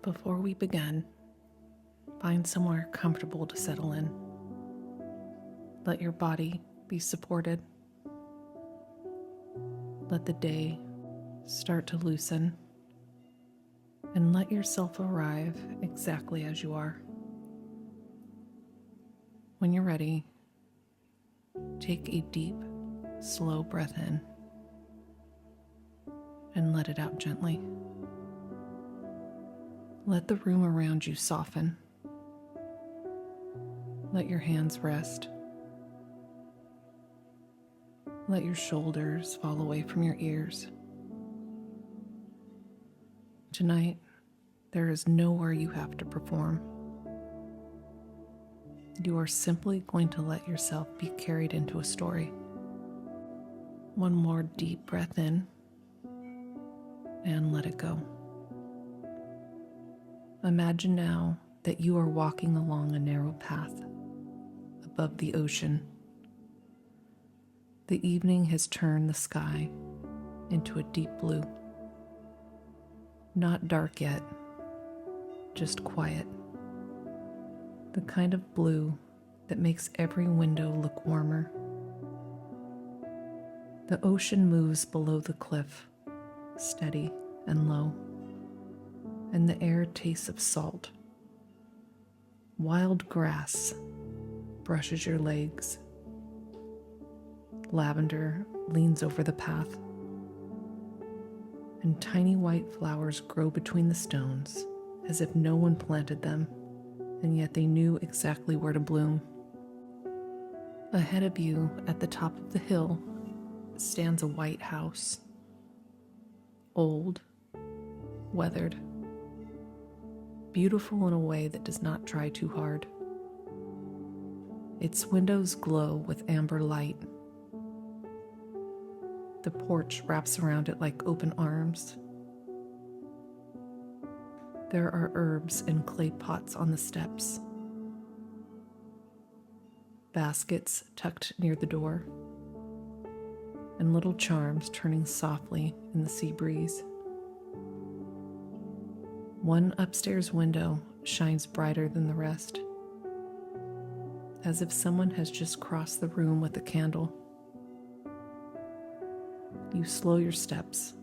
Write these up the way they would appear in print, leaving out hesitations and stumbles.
Before we begin, find somewhere comfortable to settle in. Let your body be supported. Let the day start to loosen, and let yourself arrive exactly as you are. When you're ready, take a deep, slow breath in and let it out gently. Let the room around you soften. Let your hands rest. Let your shoulders fall away from your ears. Tonight, there is nowhere you have to perform. You are simply going to let yourself be carried into a story. One more deep breath in and let it go. Imagine now that you are walking along a narrow path above the ocean. The evening has turned the sky into a deep blue. Not dark yet, just quiet. The kind of blue that makes every window look warmer. The ocean moves below the cliff, steady and low, and the air tastes of salt. Wild grass brushes your legs. Lavender leans over the path, and tiny white flowers grow between the stones as if no one planted them, and yet they knew exactly where to bloom. Ahead of you, at the top of the hill, stands a white house. Old, weathered, beautiful in a way that does not try too hard. Its windows glow with amber light. The porch wraps around it like open arms. There are herbs in clay pots on the steps, baskets tucked near the door, and little charms turning softly in the sea breeze. One upstairs window shines brighter than the rest, as if someone has just crossed the room with a candle. You slow your steps.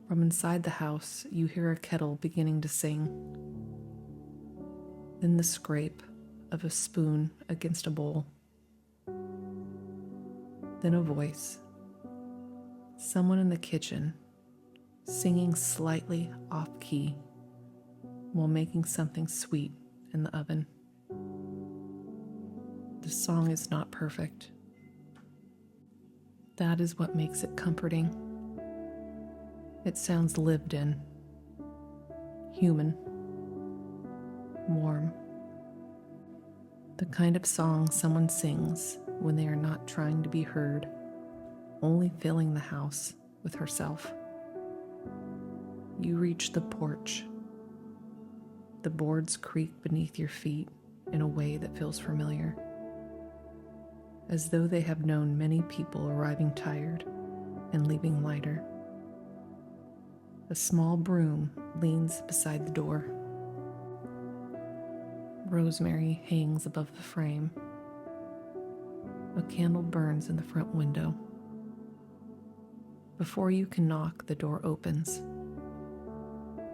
From inside the house, you hear a kettle beginning to sing. Then the scrape of a spoon against a bowl. Then a voice. Someone in the kitchen, singing slightly off-key while making something sweet in the oven. The song is not perfect. That is what makes it comforting. It sounds lived in, human, warm. The kind of song someone sings when they are not trying to be heard, only filling the house with herself. You reach the porch. The boards creak beneath your feet in a way that feels familiar, as though they have known many people arriving tired and leaving lighter. A small broom leans beside the door. Rosemary hangs above the frame. A candle burns in the front window. Before you can knock, the door opens.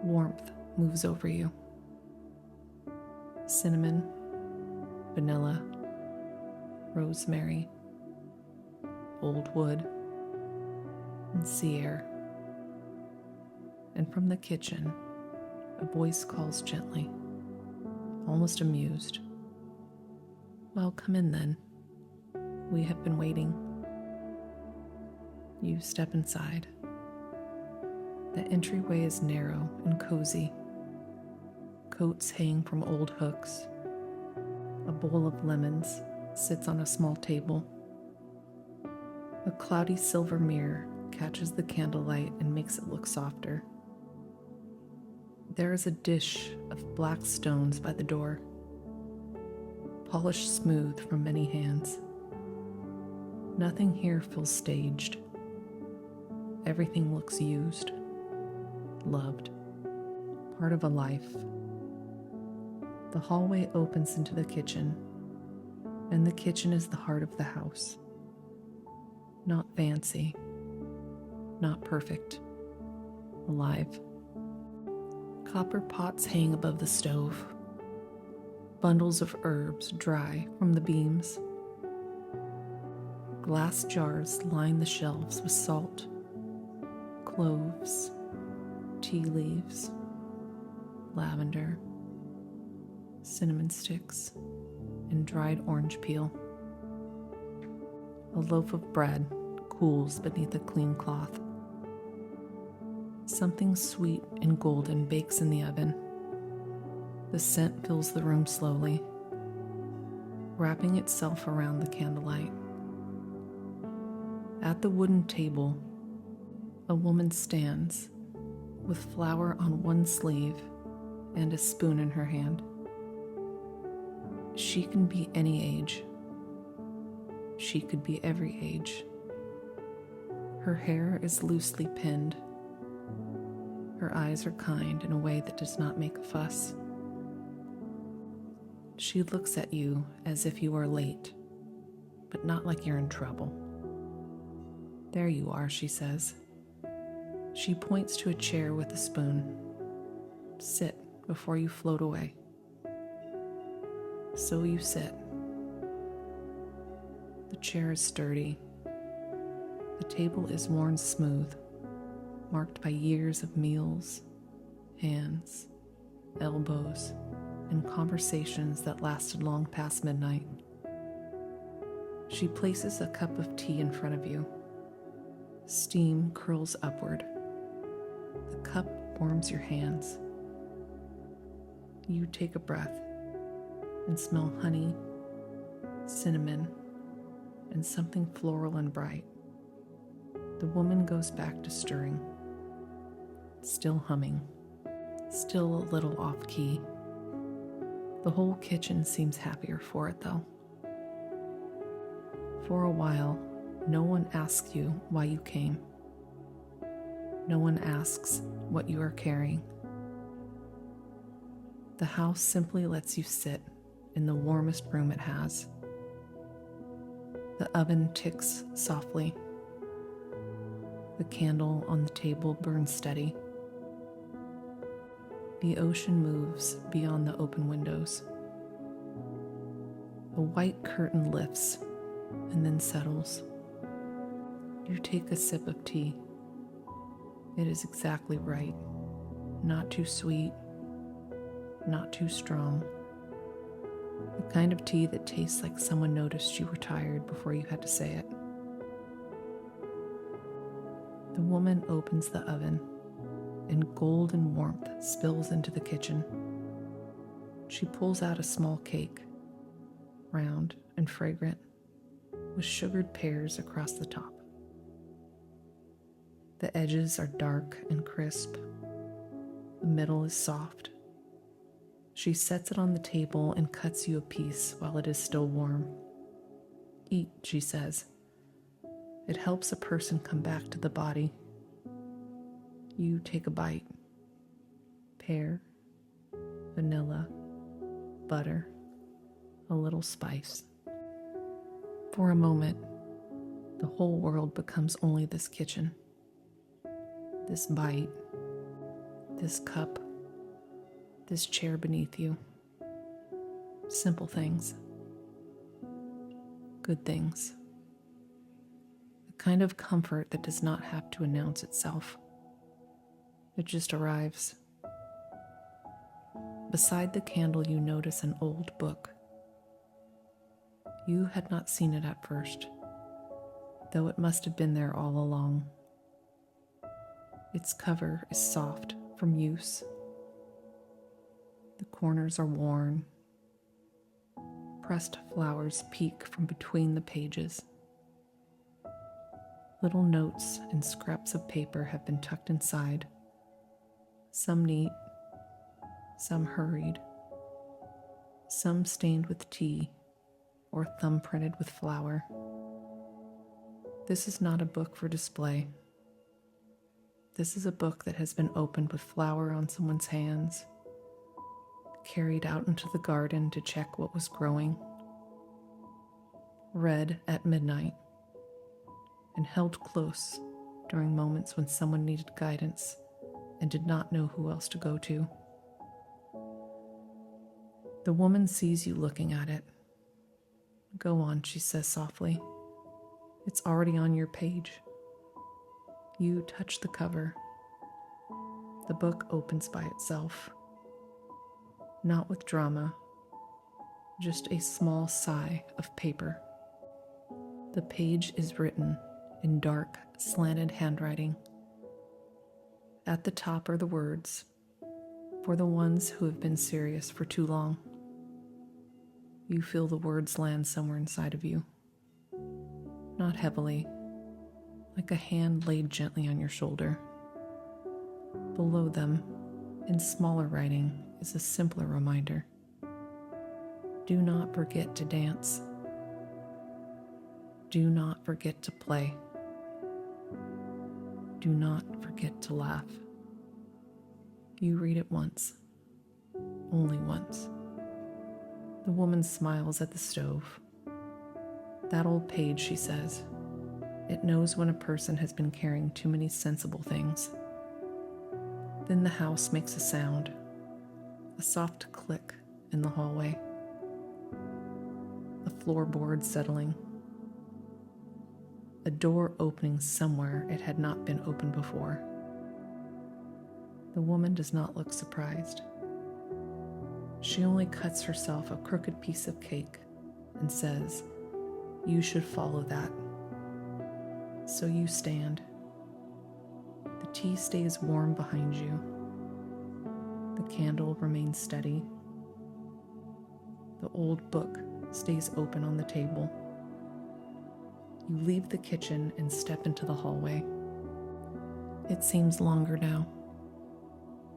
Warmth moves over you. Cinnamon, vanilla, rosemary, old wood, and sea air. And from the kitchen, a voice calls gently, almost amused. Well, come in then. We have been waiting. You step inside. The entryway is narrow and cozy. Coats hang from old hooks. A bowl of lemons sits on a small table. A cloudy silver mirror catches the candlelight and makes it look softer. There is a dish of black stones by the door, polished smooth from many hands. Nothing here feels staged. Everything looks used, loved. part of a life. The hallway opens into the kitchen, and the kitchen is the heart of the house. Not fancy, not perfect, alive. Copper pots hang above the stove. Bundles of herbs dry from the beams. Glass jars line the shelves with salt, cloves, tea leaves, lavender, cinnamon sticks, and dried orange peel. A loaf of bread cools beneath a clean cloth. Something sweet and golden bakes in the oven. The scent fills the room slowly, wrapping itself around the candlelight. At the wooden table, a woman stands with flour on one sleeve and a spoon in her hand. She can be any age. She could be every age. Her hair is loosely pinned. Her eyes are kind in a way that does not make a fuss. She looks at you as if you are late, but not like you're in trouble. There you are, she says. She points to a chair with a spoon. Sit before you float away. So you sit. The chair is sturdy. The table is worn smooth, marked by years of meals, hands, elbows, and conversations that lasted long past midnight. She places a cup of tea in front of you. Steam curls upward. The cup warms your hands. You take a breath and smell honey, cinnamon, and something floral and bright. The woman goes back to stirring, still humming, still a little off key. The whole kitchen seems happier for it, though. For a while, no one asks you why you came. No one asks what you are carrying. The house simply lets you sit in the warmest room it has. The oven ticks softly. The candle on the table burns steady. The ocean moves beyond the open windows. A white curtain lifts and then settles. You take a sip of tea. It is exactly right. Not too sweet, not too strong. The kind of tea that tastes like someone noticed you were tired before you had to say it. The woman opens the oven, and golden warmth spills into the kitchen. She pulls out a small cake, round and fragrant, with sugared pears across the top. The edges are dark and crisp. The middle is soft. She sets it on the table and cuts you a piece while it is still warm. Eat, she says. It helps a person come back to the body. You take a bite. Pear, vanilla, butter, a little spice. For a moment, the whole world becomes only this kitchen. This bite, this cup, this chair beneath you. Simple things. Good things. The kind of comfort that does not have to announce itself. It just arrives. Beside the candle, you notice an old book. You had not seen it at first, though it must have been there all along. Its cover is soft from use. The corners are worn. Pressed flowers peek from between the pages. Little notes and scraps of paper have been tucked inside, some neat, some hurried, some stained with tea or thumbprinted with flour. This is not a book for display. This is a book that has been opened with flour on someone's hands, carried out into the garden to check what was growing, read at midnight, and held close during moments when someone needed guidance and did not know who else to go to. The woman sees you looking at it. "Go on," she says softly. "It's already on your page." You touch the cover. The book opens by itself. Not with drama, just a small sigh of paper. The page is written in dark, slanted handwriting. At the top are the words, "For the ones who have been serious for too long." You feel the words land somewhere inside of you. Not heavily, like a hand laid gently on your shoulder. Below them, in smaller writing, is a simpler reminder. Do not forget to dance. Do not forget to play. Do not forget to laugh. You read it once, only once. The woman smiles at the stove. "That old page," she says. "It knows when a person has been carrying too many sensible things." Then the house makes a sound, a soft click in the hallway. A floorboard settling. A door opening somewhere it had not been opened before. The woman does not look surprised. She only cuts herself a crooked piece of cake and says, "You should follow that." So you stand. The tea stays warm behind you. The candle remains steady. The old book stays open on the table. You leave the kitchen and step into the hallway. It seems longer now,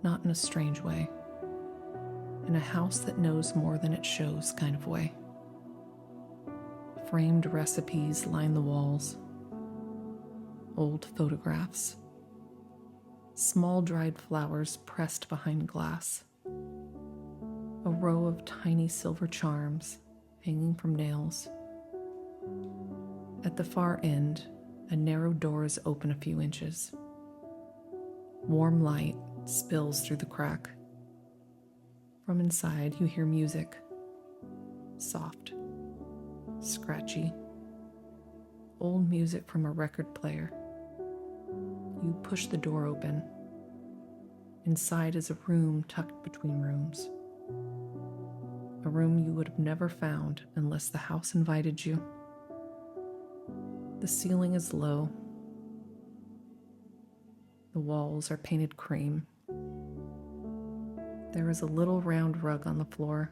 not in a strange way, in a house that knows more than it shows kind of way. Framed recipes line the walls. Old photographs. Small dried flowers pressed behind glass. A row of tiny silver charms hanging from nails. At the far end, a narrow door is open a few inches. Warm light spills through the crack. From inside, you hear music. Soft, scratchy. Old music from a record player. You push the door open. Inside is a room tucked between rooms. A room you would have never found unless the house invited you. The ceiling is low. The walls are painted cream. There is a little round rug on the floor.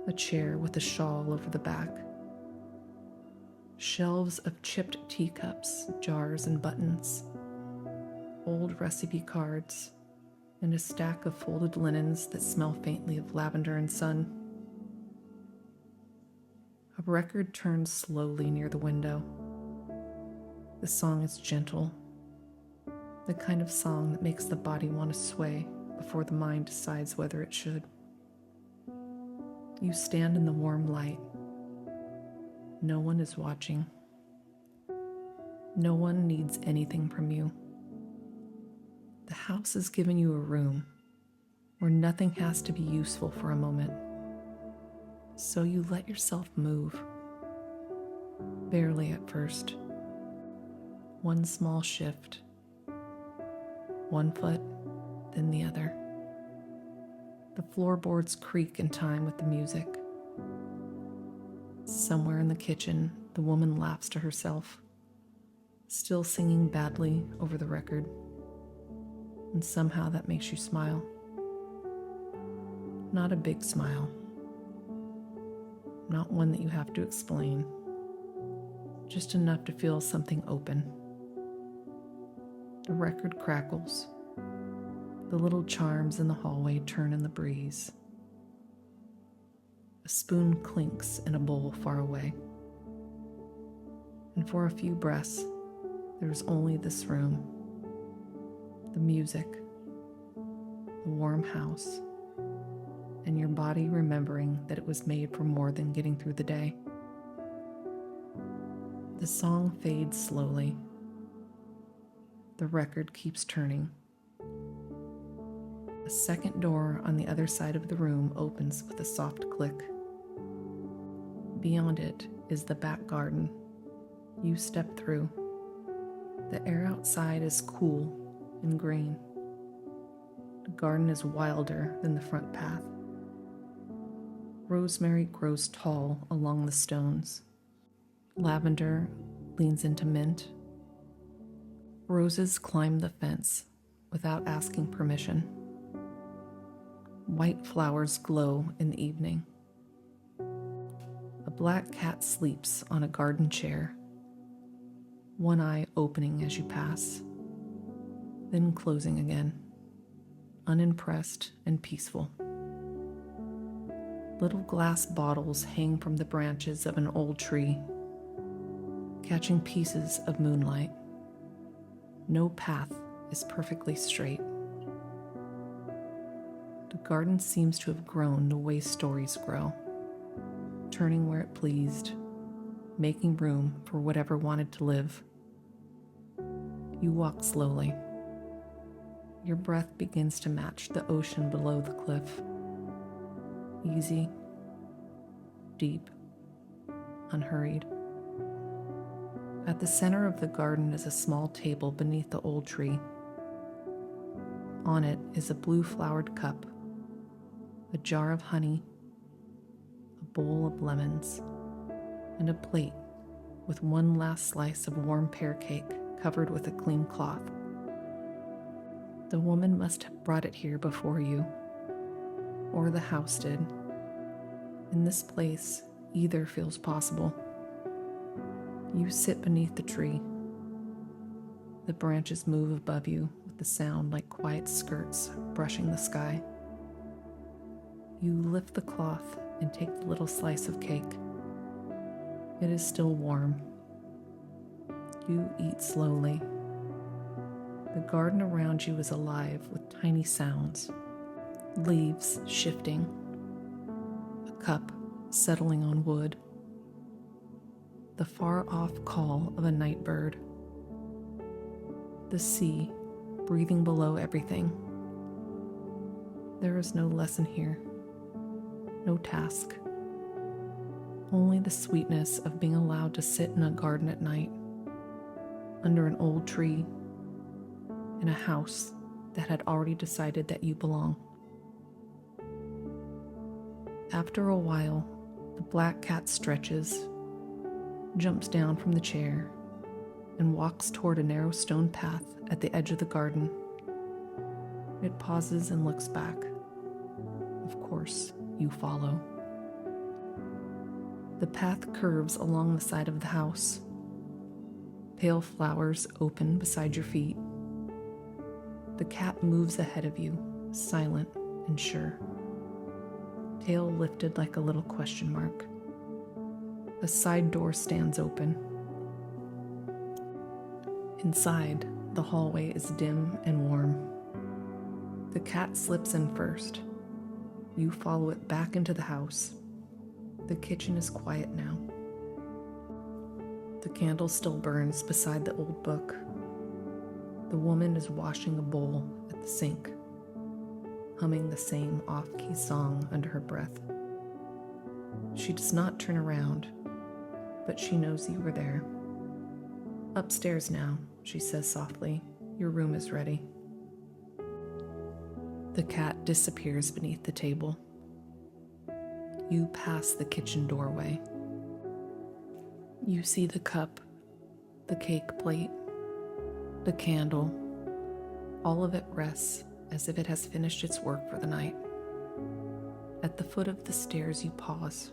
A chair with a shawl over the back. Shelves of chipped teacups, jars, and buttons. Old recipe cards, and a stack of folded linens that smell faintly of lavender and sun. A record turns slowly near the window. The song is gentle, the kind of song that makes the body want to sway before the mind decides whether it should. You stand in the warm light. No one is watching. No one needs anything from you. The house has given you a room where nothing has to be useful for a moment. So you let yourself move. Barely at first. One small shift. One foot, then the other. The floorboards creak in time with the music. Somewhere in the kitchen, the woman laughs to herself, still singing badly over the record. And somehow that makes you smile. Not a big smile. Not one that you have to explain. Just enough to feel something open. The record crackles. The little charms in the hallway turn in the breeze. A spoon clinks in a bowl far away. And for a few breaths, there is only this room, music, a warm house, and your body remembering that it was made for more than getting through the day. The song fades slowly. The record keeps turning. A second door on the other side of the room opens with a soft click. Beyond it is the back garden. You step through. The air outside is cool and green. The garden is wilder than the front path. Rosemary grows tall along the stones. Lavender leans into mint. Roses climb the fence without asking permission. White flowers glow in the evening. A black cat sleeps on a garden chair, one eye opening as you pass, then closing again, unimpressed and peaceful. Little glass bottles hang from the branches of an old tree, catching pieces of moonlight. No path is perfectly straight. The garden seems to have grown the way stories grow, turning where it pleased, making room for whatever wanted to live. You walk slowly. Your breath begins to match the ocean below the cliff. Easy, deep, unhurried. At the center of the garden is a small table beneath the old tree. On it is a blue flowered cup, a jar of honey, a bowl of lemons, and a plate with one last slice of warm pear cake covered with a clean cloth. The woman must have brought it here before you, or the house did. In this place, either feels possible. You sit beneath the tree. The branches move above you with the sound like quiet skirts brushing the sky. You lift the cloth and take the little slice of cake. It is still warm. You eat slowly. The garden around you is alive with tiny sounds, leaves shifting, a cup settling on wood, the far-off call of a night bird, the sea breathing below everything. There is no lesson here, no task, only the sweetness of being allowed to sit in a garden at night, under an old tree, in a house that had already decided that you belong. After a while, the black cat stretches, jumps down from the chair, and walks toward a narrow stone path at the edge of the garden. It pauses and looks back. Of course, you follow. The path curves along the side of the house. Pale flowers open beside your feet. The cat moves ahead of you, silent and sure, tail lifted like a little question mark. A side door stands open. Inside, the hallway is dim and warm. The cat slips in first. You follow it back into the house. The kitchen is quiet now. The candle still burns beside the old book. The woman is washing a bowl at the sink, humming the same off-key song under her breath. She does not turn around, but she knows you were there. "Upstairs now," she says softly. "Your room is ready." The cat disappears beneath the table. You pass the kitchen doorway. You see the cup, the cake plate, the candle. All of it rests as if it has finished its work for the night. At the foot of the stairs, you pause.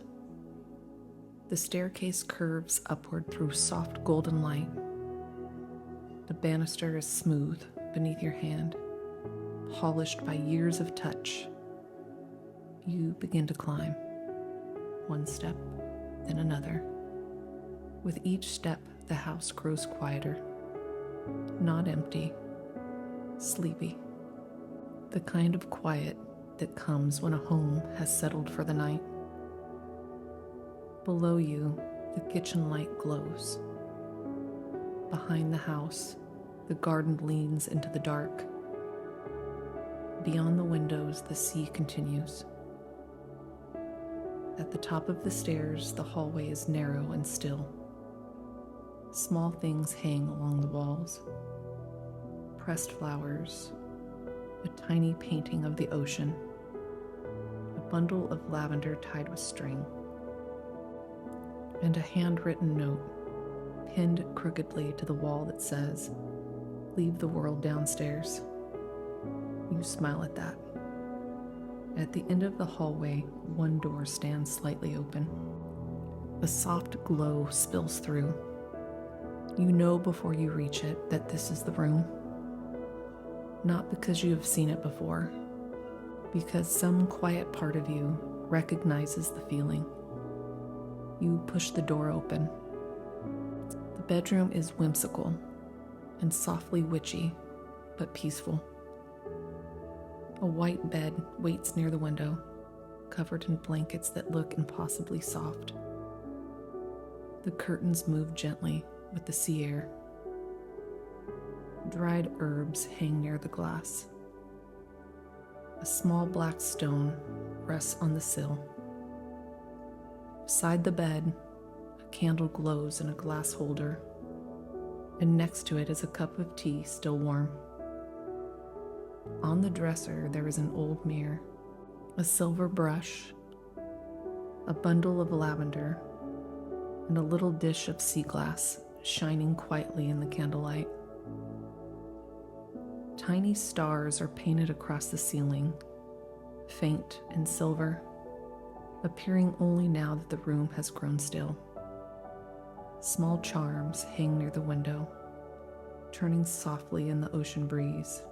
The staircase curves upward through soft golden light. The banister is smooth beneath your hand, polished by years of touch. You begin to climb. One step, then another. With each step, the house grows quieter. Not empty, sleepy. The kind of quiet that comes when a home has settled for the night. Below you, the kitchen light glows. Behind the house, the garden leans into the dark. Beyond the windows, the sea continues. At the top of the stairs, the hallway is narrow and still. Small things hang along the walls. Pressed flowers, a tiny painting of the ocean, a bundle of lavender tied with string, and a handwritten note pinned crookedly to the wall that says, "Leave the world downstairs." You smile at that. At the end of the hallway, one door stands slightly open. A soft glow spills through. You know before you reach it that this is the room. Not because you have seen it before, because some quiet part of you recognizes the feeling. You push the door open. The bedroom is whimsical and softly witchy, but peaceful. A white bed waits near the window, covered in blankets that look impossibly soft. The curtains move gently with the sea air. Dried herbs hang near the glass. A small black stone rests on the sill. Beside the bed, a candle glows in a glass holder, and next to it is a cup of tea still warm. On the dresser, there is an old mirror, a silver brush, a bundle of lavender, and a little dish of sea glass shining quietly in the candlelight. Tiny stars are painted across the ceiling, faint and silver, appearing only now that the room has grown still. Small charms hang near the window, turning softly in the ocean breeze.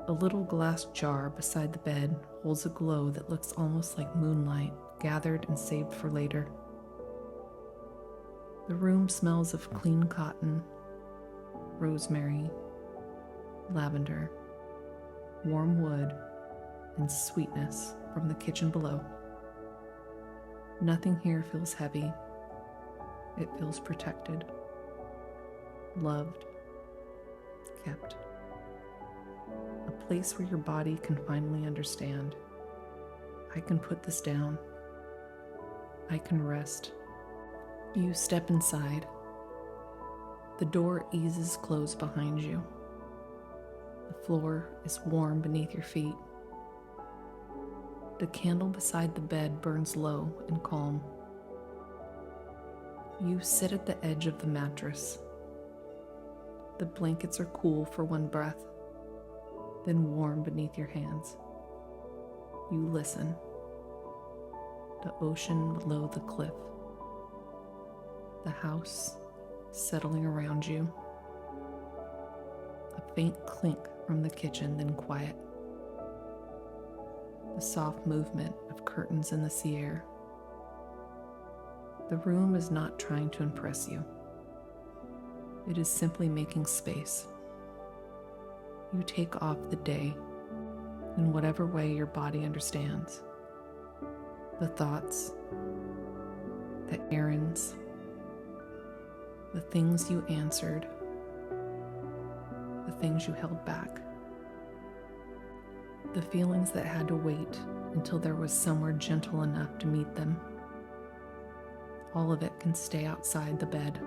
A little glass jar beside the bed holds a glow that looks almost like moonlight, gathered and saved for later. The room smells of clean cotton, rosemary, lavender, warm wood, and sweetness from the kitchen below. Nothing here feels heavy. It feels protected, loved, kept. A place where your body can finally understand. I can put this down. I can rest. You step inside. The door eases closed behind you. The floor is warm beneath your feet. The candle beside the bed burns low and calm. You sit at the edge of the mattress. The blankets are cool for one breath, then warm beneath your hands. You listen. The ocean below the cliff. The house settling around you. A faint clink from the kitchen, then quiet. The soft movement of curtains in the sea air. The room is not trying to impress you. It is simply making space. You take off the day in whatever way your body understands. The thoughts, the errands, the things you answered, the things you held back, the feelings that had to wait until there was somewhere gentle enough to meet them. All of it can stay outside the bed.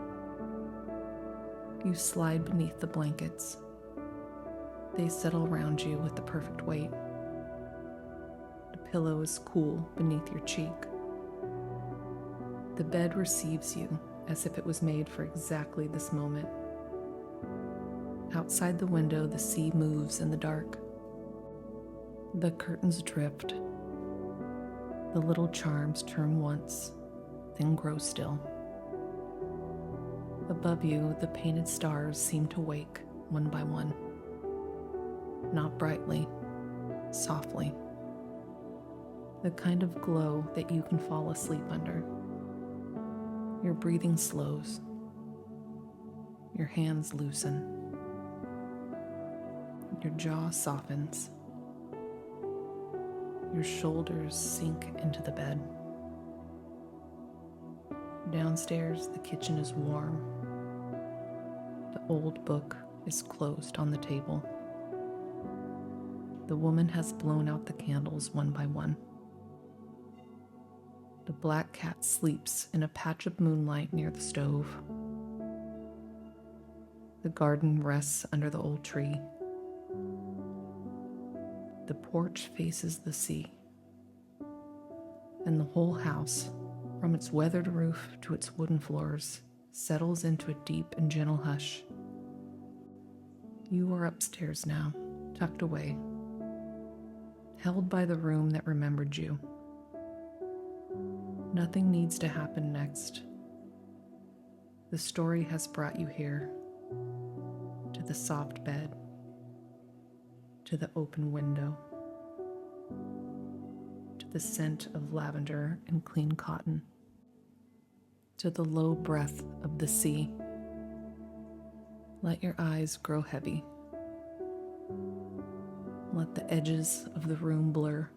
You slide beneath the blankets. They settle around you with the perfect weight. The pillow is cool beneath your cheek. The bed receives you as if it was made for exactly this moment. Outside the window, the sea moves in the dark. The curtains drift. The little charms turn once, then grow still. Above you, the painted stars seem to wake one by one. Not brightly, softly. The kind of glow that you can fall asleep under. Your breathing slows. Your hands loosen. Your jaw softens. Your shoulders sink into the bed. Downstairs, the kitchen is warm. The old book is closed on the table. The woman has blown out the candles one by one. The black cat sleeps in a patch of moonlight near the stove. The garden rests under the old tree. The porch faces the sea. And the whole house, from its weathered roof to its wooden floors, settles into a deep and gentle hush. You are upstairs now, tucked away, held by the room that remembered you. Nothing needs to happen next. The story has brought you here, to the soft bed, to the open window, to the scent of lavender and clean cotton, to the low breath of the sea. Let your eyes grow heavy. Let the edges of the room blur.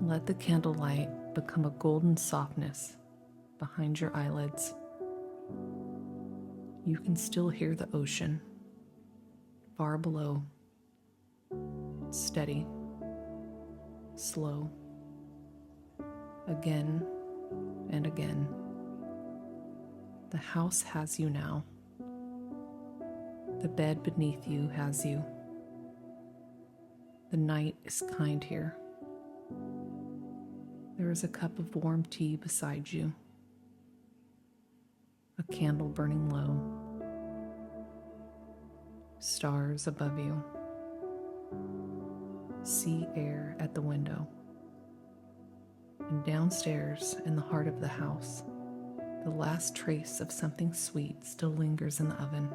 Let the candlelight become a golden softness behind your eyelids. You can still hear the ocean, far below, steady, slow, again and again. The house has you now. The bed beneath you has you. The night is kind here. There is a cup of warm tea beside you, a candle burning low, stars above you, sea air at the window, and downstairs in the heart of the house, the last trace of something sweet still lingers in the oven.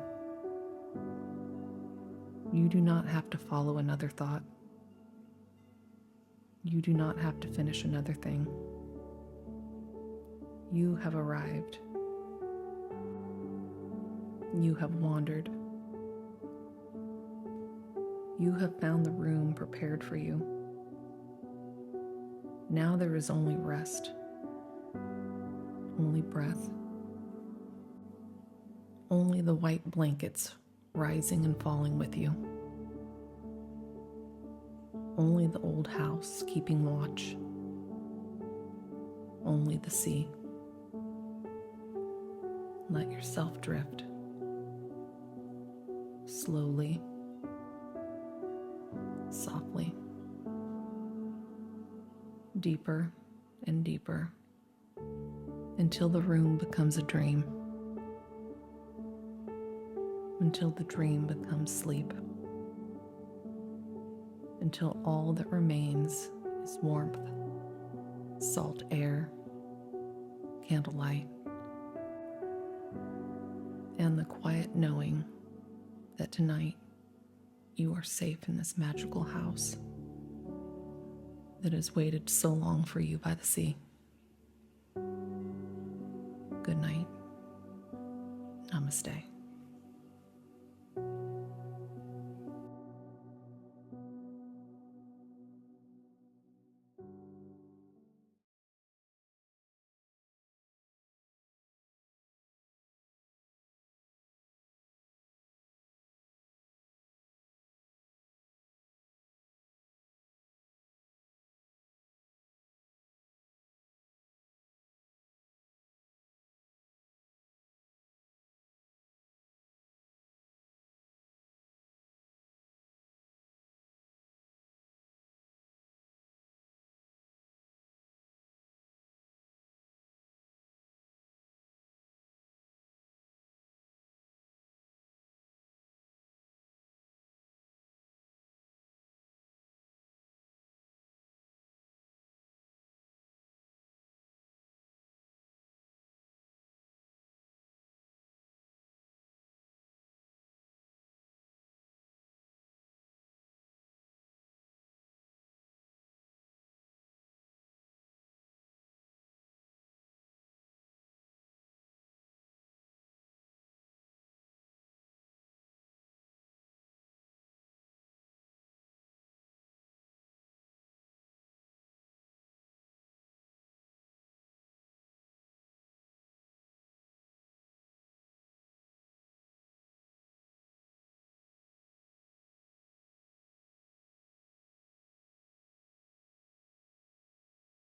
You do not have to follow another thought. You do not have to finish another thing. You have arrived. You have wandered. You have found the room prepared for you. Now there is only rest, only breath, only the white blankets rising and falling with you. Only the old house keeping watch. Only the sea. Let yourself drift. Slowly, softly. Deeper and deeper, until the room becomes a dream. Until the dream becomes sleep. Until all that remains is warmth, salt air, candlelight, and the quiet knowing that tonight you are safe in this magical house that has waited so long for you by the sea. Good night. Namaste.